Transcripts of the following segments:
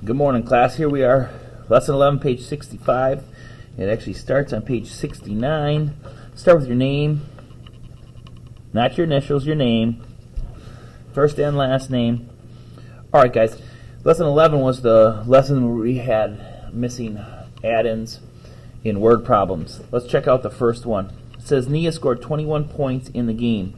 Good morning, class. Here we are, lesson 11, page 65. It actually starts on page 69. Start with your name, not your initials, your name, first and last name. All right, guys. Lesson 11 was the lesson where we had missing add-ins in word problems. Let's check out the first one. It says Nia scored 21 points in the game.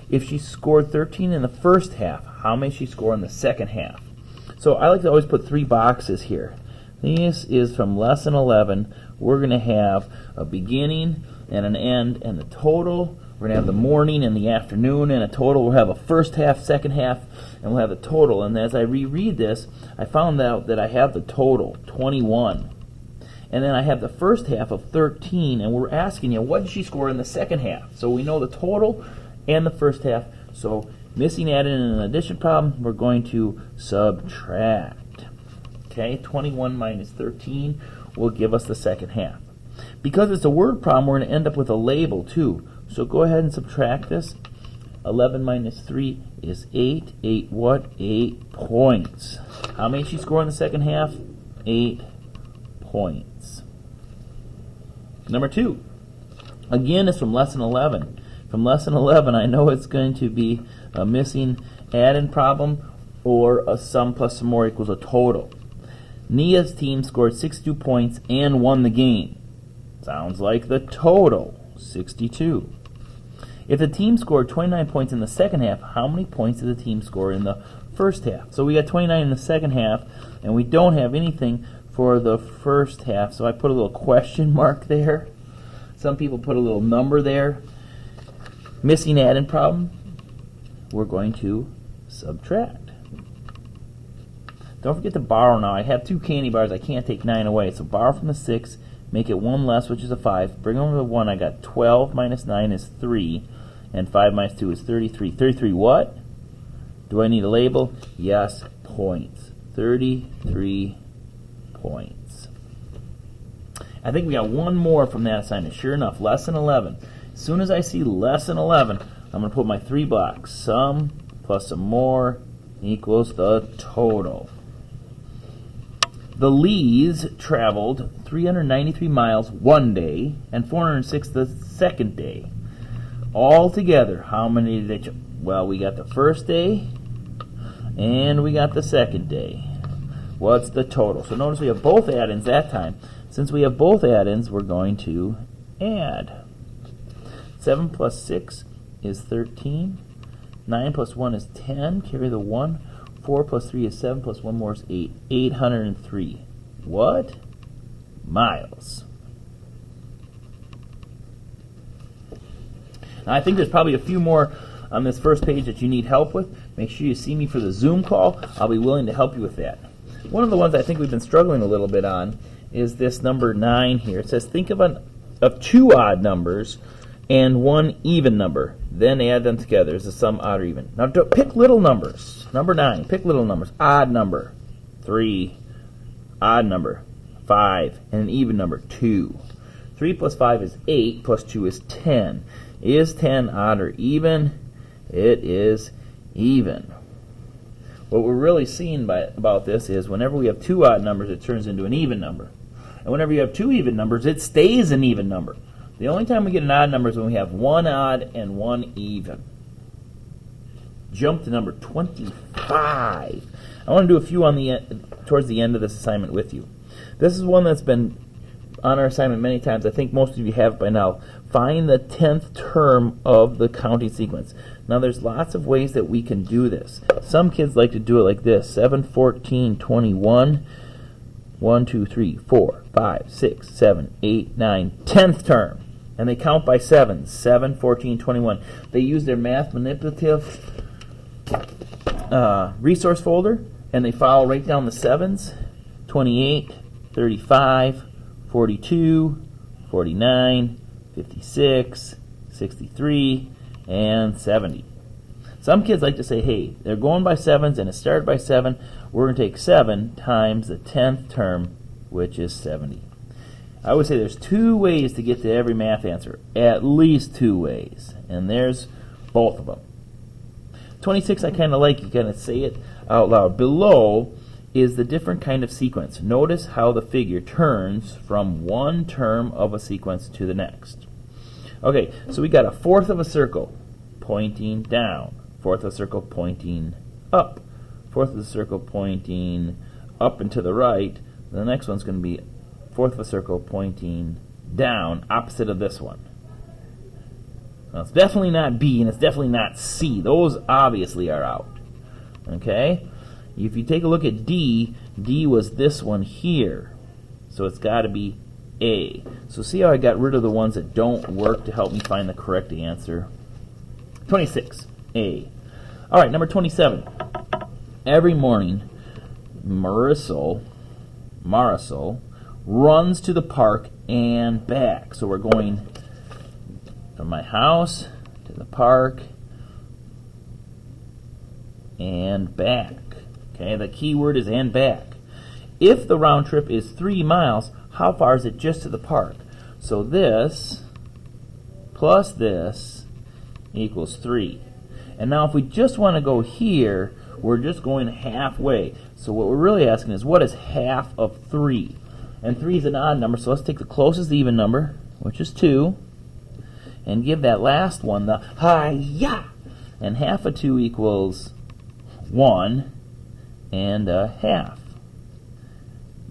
If she scored 13 in the first half, how many she score in the second half? So I like to always put three boxes here. This is from lesson 11. We're going to have a beginning and an end and the total. We're going to have the morning and the afternoon and a total. We'll have a first half, second half, and we'll have the total. And as I reread this, I found out that I have the total, 21. And then I have the first half of 13, and we're asking you, what did she score in the second half? So we know the total and the first half. So missing add-in in an addition problem, we're going to subtract. Okay, 21 minus 13 will give us the second half. Because it's a word problem, we're going to end up with a label too. So go ahead and subtract this. 11 minus 3 is 8. 8 what? 8 points. How many did she score in the second half? 8 points. Number 2. Again, it's from lesson 11. From lesson 11, I know it's going to be a missing add-in problem or a sum plus some more equals a total. Nia's team scored 62 points and won the game. Sounds like the total, 62. If the team scored 29 points in the second half, how many points did the team score in the first half? So we got 29 in the second half, and we don't have anything for the first half, so I put a little question mark there. Some people put a little number there. Missing add-in problem, we're going to subtract. Don't forget to borrow now. I have 2 candy bars. I can't take 9 away. So borrow from the 6, make it 1 less, which is a 5. Bring over the 1. I got 12 minus 9 is 3, and 5 minus 2 is 33. 33 what? Do I need a label? Yes, points. 33 points. I think we got one more from that assignment. Sure enough, lesson 11. As soon as I see lesson 11, I'm going to put my 3 blocks. Sum plus some more equals the total. The Lees traveled 393 miles one day and 406 the second day. All together, how many did they travel? Well, we got the first day and we got the second day. What's the total? So notice we have both add-ins that time. Since we have both add-ins, we're going to add. 7 plus 6 is 13. 9 plus 1 is 10. Carry the 1. 4 plus 3 is 7. Plus 1 more is 8. 803. What? Miles. Now, I think there's probably a few more on this first page that you need help with. Make sure you see me for the Zoom call. I'll be willing to help you with that. One of the ones I think we've been struggling a little bit on is this number 9 here. It says think of 2 odd numbers and 1 even number, then add them together as a sum odd or even. Now pick little numbers. Number 9, pick little numbers. Odd number, 3. Odd number, 5. And an even number, 2. 3 plus 5 is 8, plus 2 is 10. Is 10 odd or even? It is even. What we're really seeing about this is whenever we have 2 odd numbers, it turns into an even number. And whenever you have 2 even numbers, it stays an even number. The only time we get an odd number is when we have 1 odd and 1 even. Jump to number 25. I want to do a few towards the end of this assignment with you. This is one that's been on our assignment many times. I think most of you have it by now. Find the 10th term of the counting sequence. Now there's lots of ways that we can do this. Some kids like to do it like this. 7, 14, 21. 1, 2, 3, 4, 5, 6, 7, 8, 9, 10th term. And they count by 7s. 7, 14, 21. They use their math manipulative resource folder, and they follow right down the 7s. 28, 35, 42, 49, 56, 63, and 70. Some kids like to say, hey, they're going by 7s and it started by 7. We're going to take 7 times the 10th term, which is 70. I would say there's 2 ways to get to every math answer. At least 2 ways. And there's both of them. 26 I kind of like. You kind of say it out loud. Below is the different kind of sequence. Notice how the figure turns from one term of a sequence to the next. Okay, so we got a fourth of a circle pointing down, fourth of a circle pointing up, fourth of the circle pointing up and to the right. The next one's going to be fourth of a circle pointing down, opposite of this one. Now, it's definitely not B and it's definitely not C. Those obviously are out. Okay? If you take a look at D, D was this one here. So it's got to be A. So see how I got rid of the ones that don't work to help me find the correct answer? 26, A. All right, number 27. Every morning, Marisol runs to the park and back. So we're going from my house to the park and back. Okay, the key word is and back. If the round trip is 3 miles, how far is it just to the park? So this plus this equals 3. And now if we just want to go here, we're just going halfway. So what we're really asking is, what is half of 3? And 3 is an odd number, so let's take the closest even number, which is 2, and give that last one the hi-ya. And half of 2 equals 1 and a half.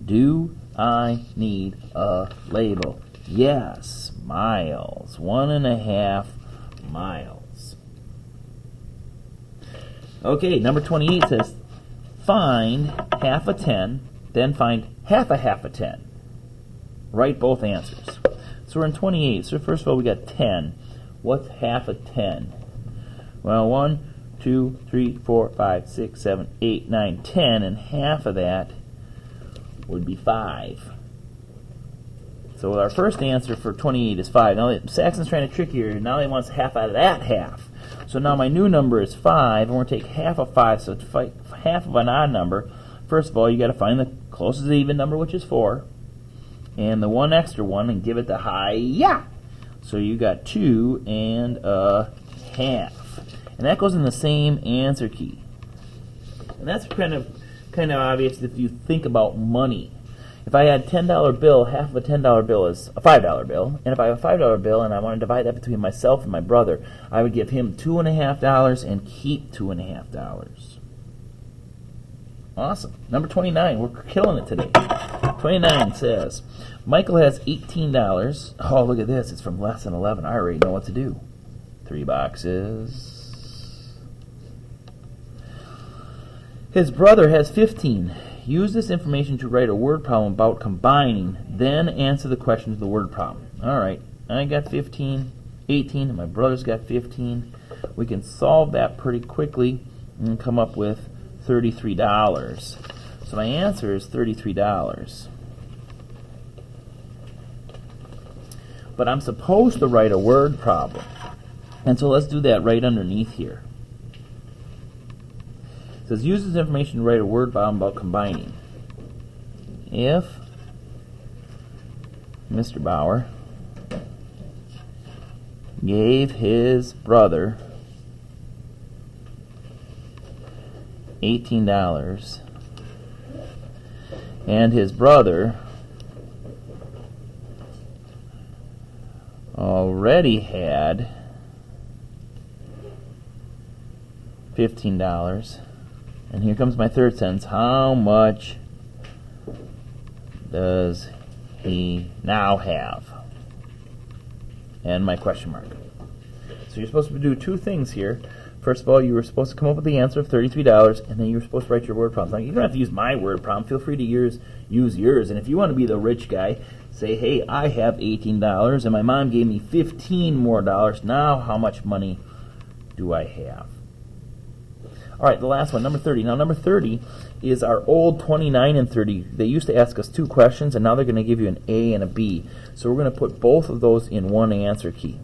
Do I need a label? Yes, miles. 1.5 miles. Okay, number 28 says, find half a 10, then find half a 10. Write both answers. So we're in 28. So first of all, we got 10. What's half a 10? Well, 1, 2, 3, 4, 5, 6, 7, 8, 9, 10, and half of that would be 5. So our first answer for 28 is 5. Now Saxon's trying to trick you here. Now he wants half out of that half. So now my new number is 5, and we're going to take half of 5, so to find half of an odd number, first of all, you got to find the closest even number, which is 4, and the one extra one, and give it the hi-ya. So you got 2 and a half. And that goes in the same answer key. And that's kind of obvious if you think about money. If I had a $10 bill, half of a $10 bill is a $5 bill. And if I have a $5 bill and I want to divide that between myself and my brother, I would give him $2.50 and keep $2.50. Awesome. Number 29. We're killing it today. 29 says, Michael has $18. Oh, look at this. It's from lesson 11. I already know what to do. 3 boxes. His brother has 15. Use this information to write a word problem about combining, then answer the question to the word problem. All right, I got 15, 18, and my brother's got 15. We can solve that pretty quickly and come up with $33. So my answer is $33. But I'm supposed to write a word problem. And so let's do that right underneath here. It says, use this information to write a word problem about combining. If Mr. Bauer gave his brother $18 and his brother already had $15, and here comes my third sentence. How much does he now have? And my question mark. So you're supposed to do 2 things here. First of all, you were supposed to come up with the answer of $33, and then you were supposed to write your word problem. Now, you don't have to use my word problem. Feel free to use yours. And if you want to be the rich guy, say, hey, I have $18, and my mom gave me $15 more. Now how much money do I have? All right, the last one, number 30. Now, number 30 is our old 29 and 30. They used to ask us 2 questions, and now they're going to give you an A and a B. So we're going to put both of those in one answer key.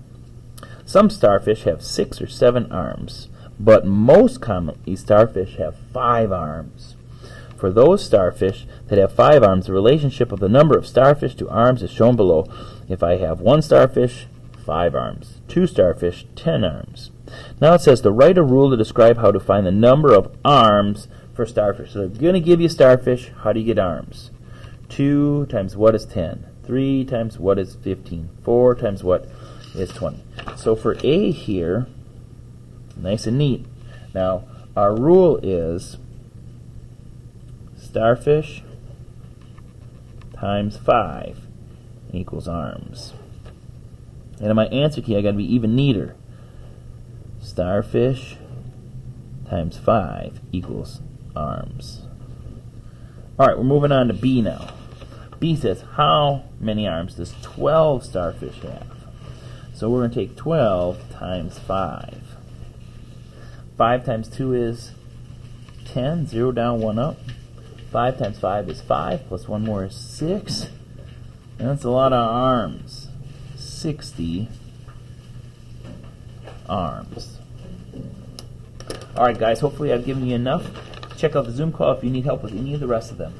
Some starfish have 6 or 7 arms, but most commonly starfish have 5 arms. For those starfish that have 5 arms, the relationship of the number of starfish to arms is shown below. If I have 1 starfish, 5 arms. 2 starfish, 10 arms. Now it says to write a rule to describe how to find the number of arms for starfish. So they're going to give you starfish. How do you get arms? 2 times what is 10? 3 times what is 15? 4 times what is 20? So for A here, nice and neat. Now, our rule is starfish times 5 equals arms. And in my answer key, I got to be even neater. Starfish times 5 equals arms. All right, we're moving on to B now. B says, how many arms does 12 starfish have? So we're going to take 12 times 5. 5 times 2 is 10. 0 down, 1 up. 5 times 5 is 5, plus 1 more is 6. And that's a lot of arms. 60 arms. All right, guys, hopefully I've given you enough. Check out the Zoom call if you need help with any of the rest of them.